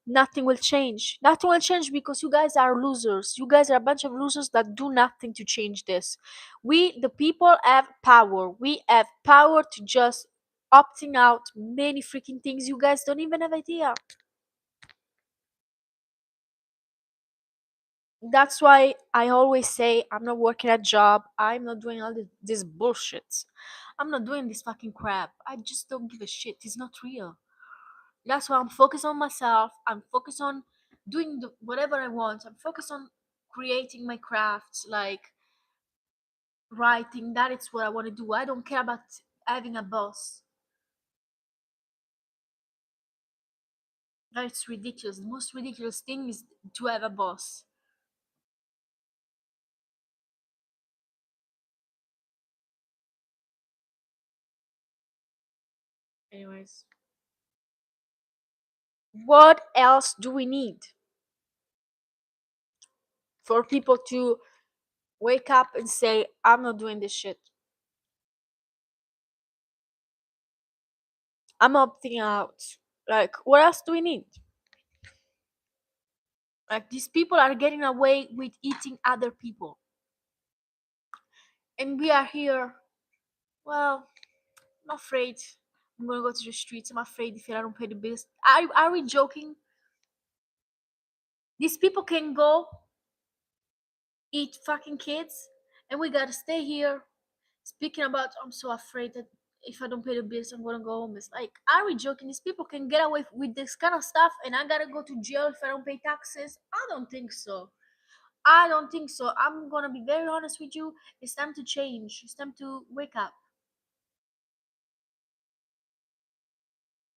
nothing will change. Nothing will change because you guys are losers. You guys are a bunch of losers that do nothing to change this. We, the people, have power. We have power to just opting out many freaking things you guys don't even have idea. That's why I always say I'm not working a job. I'm not doing all this bullshit. I'm not doing this fucking crap. I just don't give a shit. It's not real. That's why I'm focused on myself. I'm focused on doing whatever I want. I'm focused on creating my crafts, like writing. That is what I want to do. I don't care about having a boss. That's ridiculous. The most ridiculous thing is to have a boss. Anyways, what else do we need for people to wake up and say, I'm not doing this shit? I'm opting out. Like, what else do we need? Like, these people are getting away with eating other people. And we are here. Well, I'm afraid I'm gonna go to the streets. I'm afraid if I don't pay the bills. Are we joking? These people can go eat fucking kids, and we gotta stay here speaking about. I'm so afraid that if I don't pay the bills, I'm gonna go home. It's like, are we joking? These people can get away with this kind of stuff, and I gotta go to jail if I don't pay taxes. I don't think so. I don't think so. I'm gonna be very honest with you. It's time to change. It's time to wake up.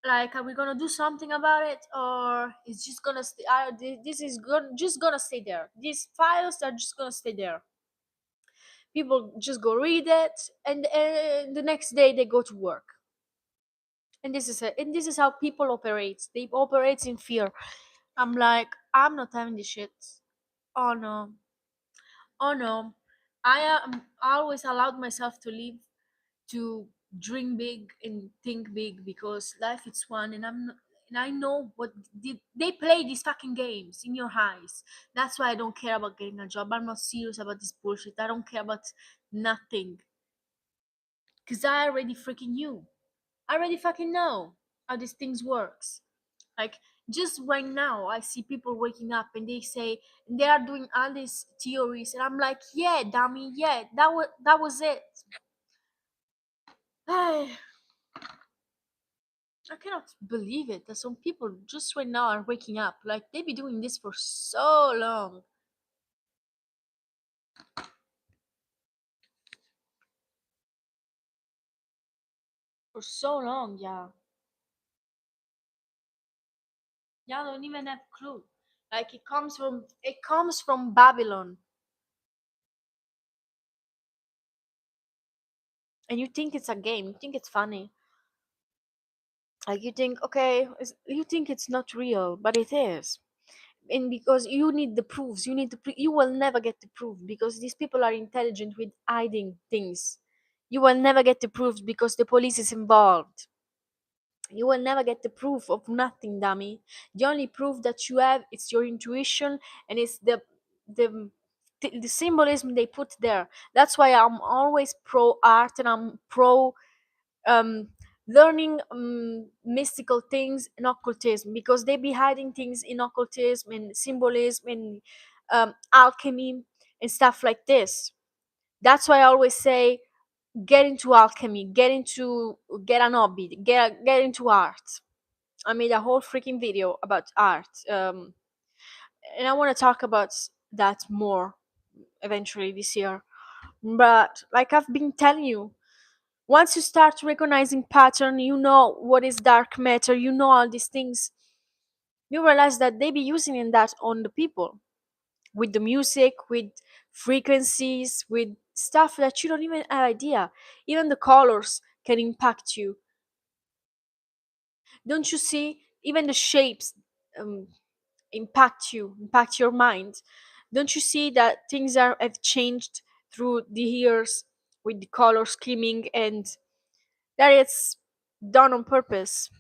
Like, are we gonna do something about it, or it's just gonna stay? This is just gonna stay there. These files are just gonna stay there. People just go read it, and the next day they go to work. And this is it. And this is how people operate. They operate in fear. I'm like, I'm not having this shit. Oh no, oh no. I always allowed myself to live, to dream big and think big, because life is one, and and I know what did they play these fucking games in your eyes. That's why I don't care about getting a job. I'm not serious about this bullshit. I don't care about nothing, because I already freaking knew. I already fucking know how these things works. Like, just right now I see people waking up and they say, and they are doing all these theories, and I'm like, yeah, dummy, yeah, that was it. I cannot believe it that some people just right now are waking up. Like, they be doing this for so long. For so long, yeah. Yeah, I don't even have clue. Like, it comes from Babylon. And you think it's a game, you think it's funny. Like, you think, okay, you think it's not real, but it is. And because you need the proofs, you will never get the proof, because these people are intelligent with hiding things. You will never get the proof because the police is involved. You will never get the proof of nothing, dummy. The only proof that you have is your intuition, and it's the the symbolism they put there. That's why I'm always pro art, and I'm pro um learning mystical things in occultism, because they be hiding things in occultism and symbolism and alchemy and stuff like this. That's why I always say, get into alchemy, get an hobby, get into art. I made a whole freaking video about art, and I want to talk about that more eventually this year. But like I've been telling you, once you start recognizing pattern, you know what is dark matter, you know all these things, you realize that they be using in that on the people, with the music, with frequencies, with stuff that you don't even have idea. Even the colors can impact you. Don't you see? Even the shapes um, impact your mind. Don't you see that things have changed through the years, with the color scheming, and that it's done on purpose?